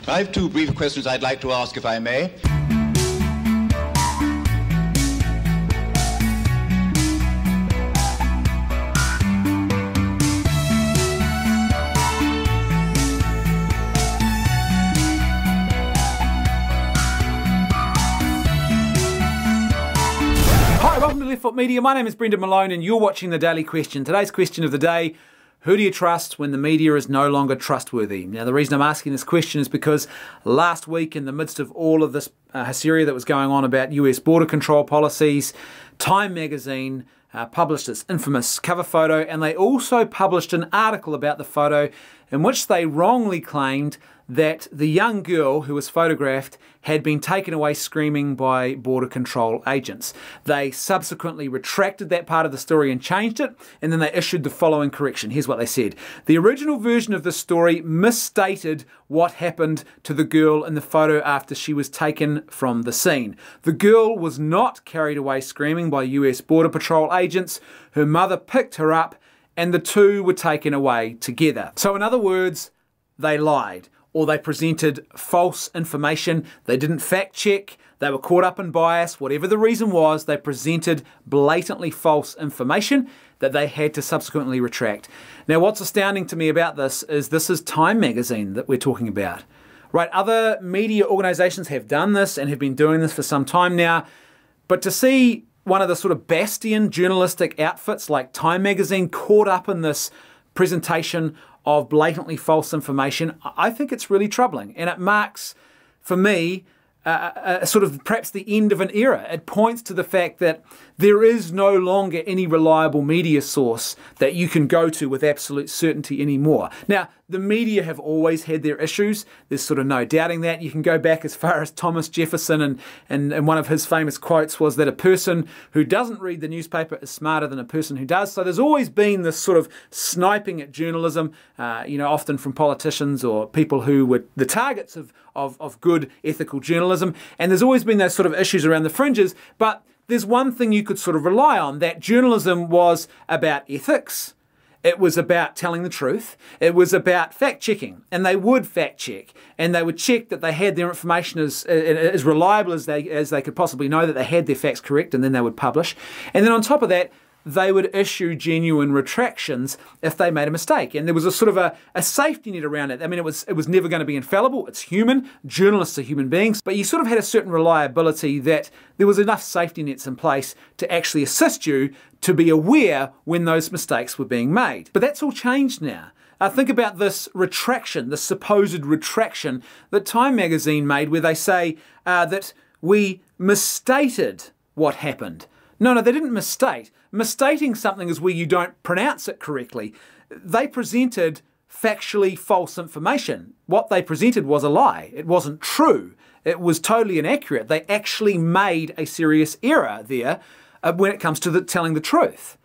I have two brief questions I'd like to ask, if I may. Hi, welcome to Left Foot Media. My name is Brendan Malone and you're watching The Daily Question. Today's question of the day: who do you trust when the media is no longer trustworthy? Now, the reason I'm asking this question is because last week, in the midst of all of this hysteria that was going on about US border control policies, Time magazine published its infamous cover photo, and they also published an article about the photo in which they wrongly claimed that the young girl who was photographed had been taken away screaming by border control agents. They subsequently retracted that part of the story and changed it, and then they issued the following correction. Here's what they said. The original version of the story misstated what happened to the girl in the photo after she was taken from the scene. The girl was not carried away screaming by US Border Patrol agents. Her mother picked her up and the two were taken away together. So in other words, they lied, or they presented false information. They didn't fact check. They were caught up in bias. Whatever the reason was, they presented blatantly false information that they had to subsequently retract. Now, what's astounding to me about this is Time magazine that we're talking about. Right, other media organizations have done this and have been doing this for some time now, but to see one of the sort of bastion journalistic outfits like Time magazine caught up in this presentation of blatantly false information, I think it's really troubling. And it marks, for me, sort of perhaps the end of an era. It points to the fact that there is no longer any reliable media source that you can go to with absolute certainty anymore. Now, the media have always had their issues. There's sort of no doubting that. You can go back as far as Thomas Jefferson, and one of his famous quotes was that a person who doesn't read the newspaper is smarter than a person who does. So there's always been this sort of sniping at journalism, often from politicians or people who were the targets of good ethical journalism. And there's always been those sort of issues around the fringes. But there's one thing you could sort of rely on, that journalism was about ethics. It was about telling the truth. It was about fact-checking, and they would fact-check, and they would check that they had their information as reliable as they could possibly know, that they had their facts correct, and then they would publish. And then on top of that, they would issue genuine retractions if they made a mistake. And there was a sort of a safety net around it. I mean, it was never going to be infallible. It's human. Journalists are human beings. But you sort of had a certain reliability that there was enough safety nets in place to actually assist you to be aware when those mistakes were being made. But that's all changed now. Think about this retraction, this supposed retraction that Time magazine made, where they say that we misstated what happened. No, they didn't misstate. Misstating something is where you don't pronounce it correctly. They presented factually false information. What they presented was a lie. It wasn't true. It was totally inaccurate. They actually made a serious error there when it comes to telling the truth.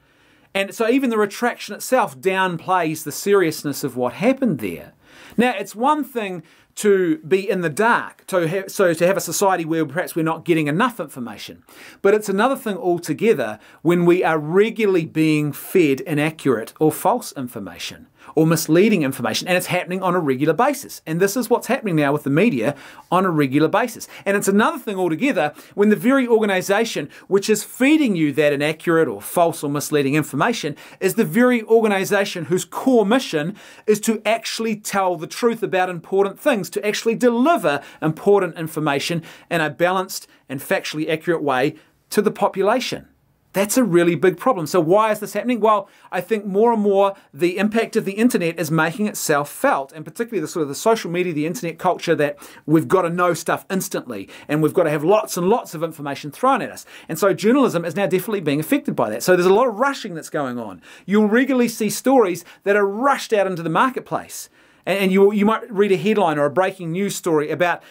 And so even the retraction itself downplays the seriousness of what happened there. Now, it's one thing to be in the dark, to have a society where perhaps we're not getting enough information. But it's another thing altogether when we are regularly being fed inaccurate or false information or misleading information, and it's happening on a regular basis. And this is what's happening now with the media on a regular basis. And it's another thing altogether when the very organisation which is feeding you that inaccurate or false or misleading information is the very organisation whose core mission is to actually tell the truth about important things, to actually deliver important information in a balanced and factually accurate way to the population. That's a really big problem. So why is this happening? Well, I think more and more the impact of the internet is making itself felt, and particularly the sort of the social media, the internet culture, that we've got to know stuff instantly and we've got to have lots and lots of information thrown at us. And so journalism is now definitely being affected by that. So there's a lot of rushing that's going on. You'll regularly see stories that are rushed out into the marketplace. And you might read a headline or a breaking news story about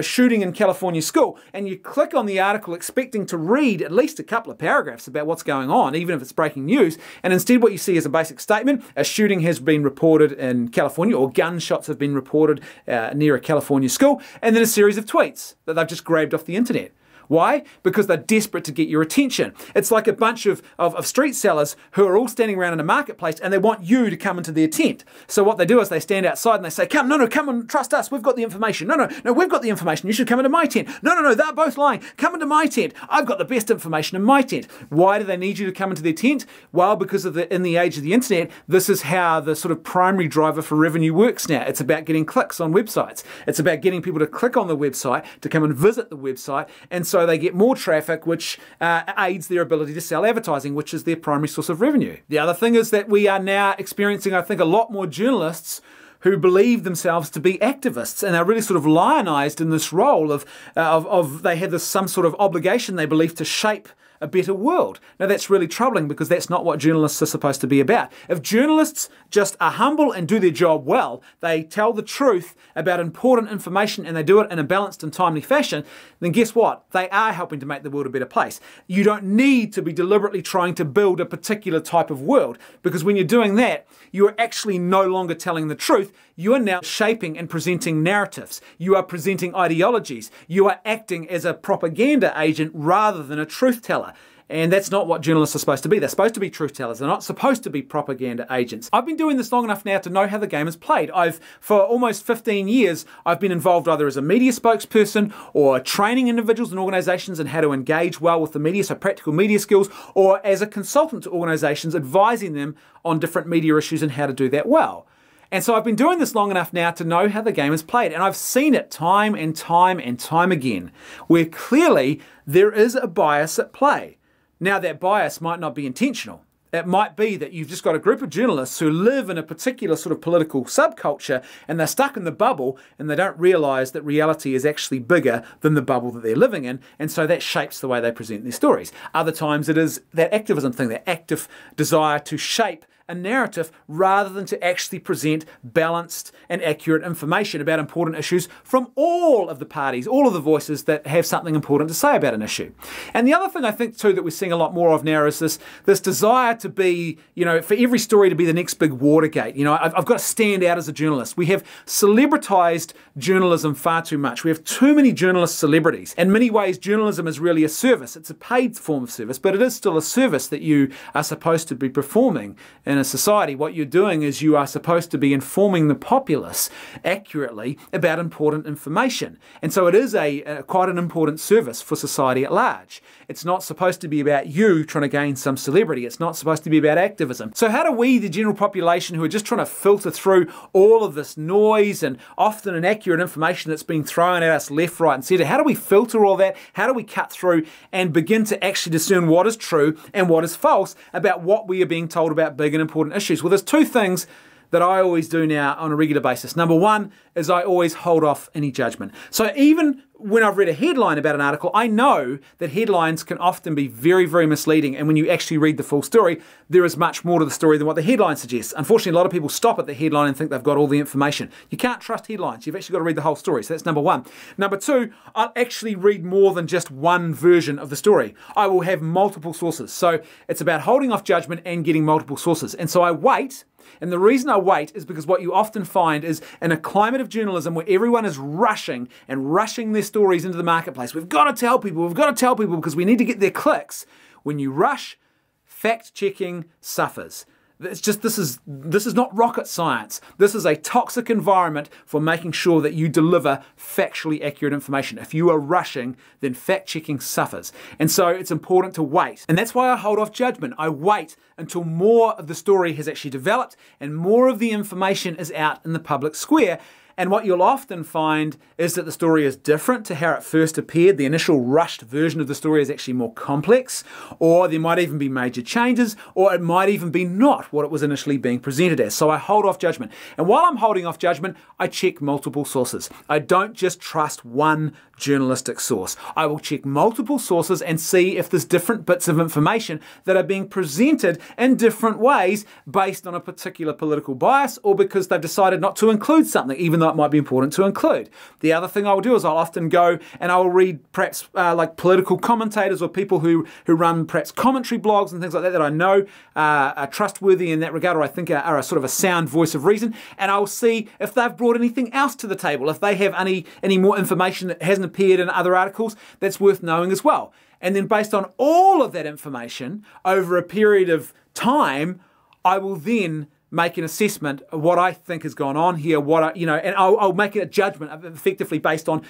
shooting in California school, and you click on the article expecting to read at least a couple of paragraphs about what's going on, even if it's breaking news, and instead what you see is a basic statement: a shooting has been reported in California, or gunshots have been reported near a California school, and then a series of tweets that they've just grabbed off the internet. Why? Because they're desperate to get your attention. It's like a bunch of street sellers who are all standing around in a marketplace and they want you to come into their tent. So what they do is they stand outside and they say, come and trust us. We've got the information. No, we've got the information. You should come into my tent. No, they're both lying. Come into my tent. I've got the best information in my tent. Why do they need you to come into their tent? Well, because in the age of the internet, this is how the sort of primary driver for revenue works now. It's about getting clicks on websites. It's about getting people to click on the website, to come and visit the website, and so they get more traffic, which aids their ability to sell advertising, which is their primary source of revenue. The other thing is that we are now experiencing, I think, a lot more journalists who believe themselves to be activists and are really sort of lionized in this role of they have this some sort of obligation, they believe, to shape a better world. Now that's really troubling because that's not what journalists are supposed to be about. If journalists just are humble and do their job well, they tell the truth about important information and they do it in a balanced and timely fashion, then guess what? They are helping to make the world a better place. You don't need to be deliberately trying to build a particular type of world, because when you're doing that, you are actually no longer telling the truth. You are now shaping and presenting narratives. You are presenting ideologies. You are acting as a propaganda agent rather than a truth teller. And that's not what journalists are supposed to be. They're supposed to be truth tellers. They're not supposed to be propaganda agents. I've been doing this long enough now to know how the game is played. For almost 15 years, I've been involved either as a media spokesperson or training individuals and organizations in how to engage well with the media, so practical media skills, or as a consultant to organizations advising them on different media issues and how to do that well. And so I've been doing this long enough now to know how the game is played. And I've seen it time and time and time again, where clearly there is a bias at play. Now, that bias might not be intentional. It might be that you've just got a group of journalists who live in a particular sort of political subculture and they're stuck in the bubble and they don't realize that reality is actually bigger than the bubble that they're living in, and so that shapes the way they present their stories. Other times it is that activism thing, that active desire to shape a narrative rather than to actually present balanced and accurate information about important issues from all of the parties, all of the voices that have something important to say about an issue. And the other thing I think too that we're seeing a lot more of now is this desire to be, for every story to be the next big Watergate. I've got to stand out as a journalist. We have celebritized journalism far too much. We have too many journalist celebrities. In many ways, journalism is really a service. It's a paid form of service, but it is still a service that you are supposed to be performing in a society. What you're doing is you are supposed to be informing the populace accurately about important information. And so it is quite an important service for society at large. It's not supposed to be about you trying to gain some celebrity. It's not supposed to be about activism. So how do we, the general population, who are just trying to filter through all of this noise and often inaccurate information that's being thrown at us left, right and centre, how do we filter all that? How do we cut through and begin to actually discern what is true and what is false about what we are being told about big and important issues? Well, there's two things that I always do now on a regular basis. Number one is I always hold off any judgment. So even when I've read a headline about an article, I know that headlines can often be very, very misleading. And when you actually read the full story, there is much more to the story than what the headline suggests. Unfortunately, a lot of people stop at the headline and think they've got all the information. You can't trust headlines. You've actually got to read the whole story. So that's number one. Number two, I'll actually read more than just one version of the story. I will have multiple sources. So it's about holding off judgment and getting multiple sources. And so I wait. And the reason I wait is because what you often find is in a climate of journalism where everyone is rushing their stories into the marketplace. We've got to tell people because we need to get their clicks. When you rush, fact-checking suffers. It's just, this is not rocket science. This is a toxic environment for making sure that you deliver factually accurate information. If you are rushing, then fact-checking suffers. And so it's important to wait. And that's why I hold off judgment. I wait until more of the story has actually developed and more of the information is out in the public square. And what you'll often find is that the story is different to how it first appeared. The initial rushed version of the story is actually more complex, or there might even be major changes, or it might even be not what it was initially being presented as. So I hold off judgment. And while I'm holding off judgment, I check multiple sources. I don't just trust one journalistic source. I will check multiple sources and see if there's different bits of information that are being presented in different ways based on a particular political bias or because they've decided not to include something, even though it might be important to include. The other thing I'll do is I'll often go and I'll read perhaps like political commentators or people who run perhaps commentary blogs and things like that that I know are trustworthy in that regard, or I think are a sort of a sound voice of reason, and I'll see if they've brought anything else to the table, if they have any more information that hasn't appeared in other articles that's worth knowing as well. And then based on all of that information over a period of time, I will then make an assessment of what I think has gone on here, and I'll make a judgment effectively based on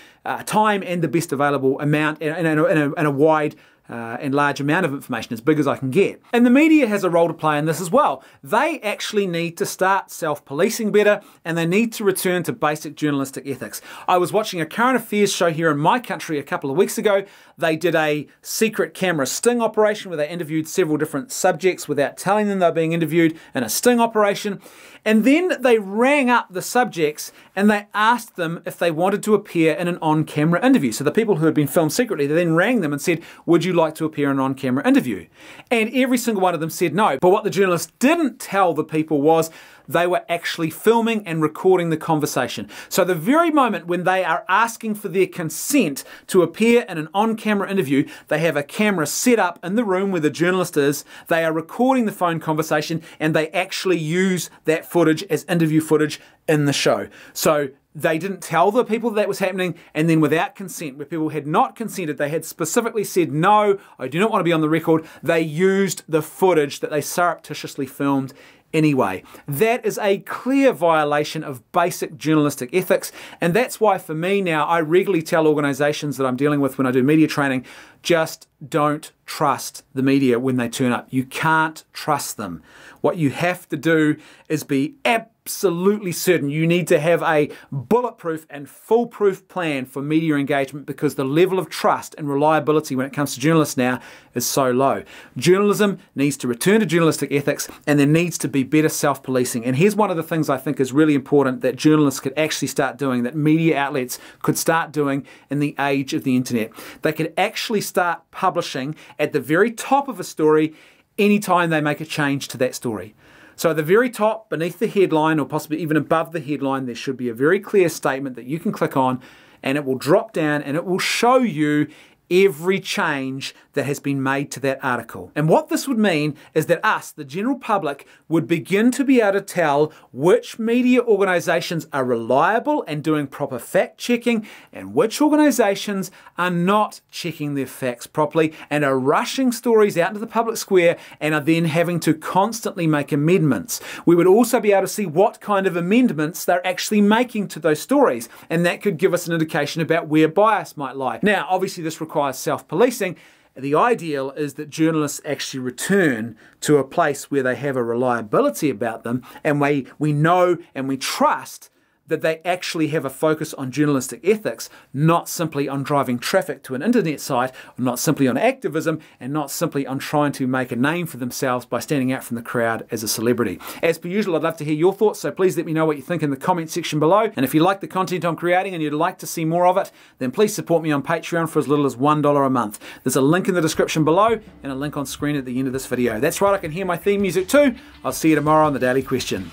time and the best available amount and a wide and large amount of information, as big as I can get. And the media has a role to play in this as well. They actually need to start self-policing better, and they need to return to basic journalistic ethics. I was watching a current affairs show here in my country a couple of weeks ago. They did a secret camera sting operation where they interviewed several different subjects without telling them they were being interviewed in a sting operation. And then they rang up the subjects and they asked them if they wanted to appear in an on-camera interview. So the people who had been filmed secretly, they then rang them and said, would you like to appear in an on-camera interview? And every single one of them said no. But what the journalists didn't tell the people was they were actually filming and recording the conversation. So the very moment when they are asking for their consent to appear in an on-camera interview, they have a camera set up in the room where the journalist is, they are recording the phone conversation, and they actually use that footage as interview footage in the show. So they didn't tell the people that was happening, and then without consent, where people had not consented, they had specifically said, no, I do not want to be on the record, they used the footage that they surreptitiously filmed anyway. That is a clear violation of basic journalistic ethics, and that's why for me now, I regularly tell organisations that I'm dealing with when I do media training, just don't trust the media when they turn up. You can't trust them. What you have to do is be absolutely certain. You need to have a bulletproof and foolproof plan for media engagement, because the level of trust and reliability when it comes to journalists now is so low. Journalism needs to return to journalistic ethics, and there needs to be better self-policing. And here's one of the things I think is really important that journalists could actually start doing, that media outlets could start doing in the age of the internet. They could actually start publishing at the very top of a story anytime they make a change to that story. So at the very top, beneath the headline, or possibly even above the headline, there should be a very clear statement that you can click on, and it will drop down and it will show you every change that has been made to that article. And what this would mean is that us, the general public, would begin to be able to tell which media organisations are reliable and doing proper fact checking, and which organisations are not checking their facts properly and are rushing stories out into the public square and are then having to constantly make amendments. We would also be able to see what kind of amendments they're actually making to those stories, and that could give us an indication about where bias might lie. Now, obviously this requires self-policing. The ideal is that journalists actually return to a place where they have a reliability about them, and we know and we trust that they actually have a focus on journalistic ethics, not simply on driving traffic to an internet site, or not simply on activism, and not simply on trying to make a name for themselves by standing out from the crowd as a celebrity. As per usual, I'd love to hear your thoughts, so please let me know what you think in the comment section below. And if you like the content I'm creating and you'd like to see more of it, then please support me on Patreon for as little as $1 a month. There's a link in the description below and a link on screen at the end of this video. That's right, I can hear my theme music too. I'll see you tomorrow on The Daily Question.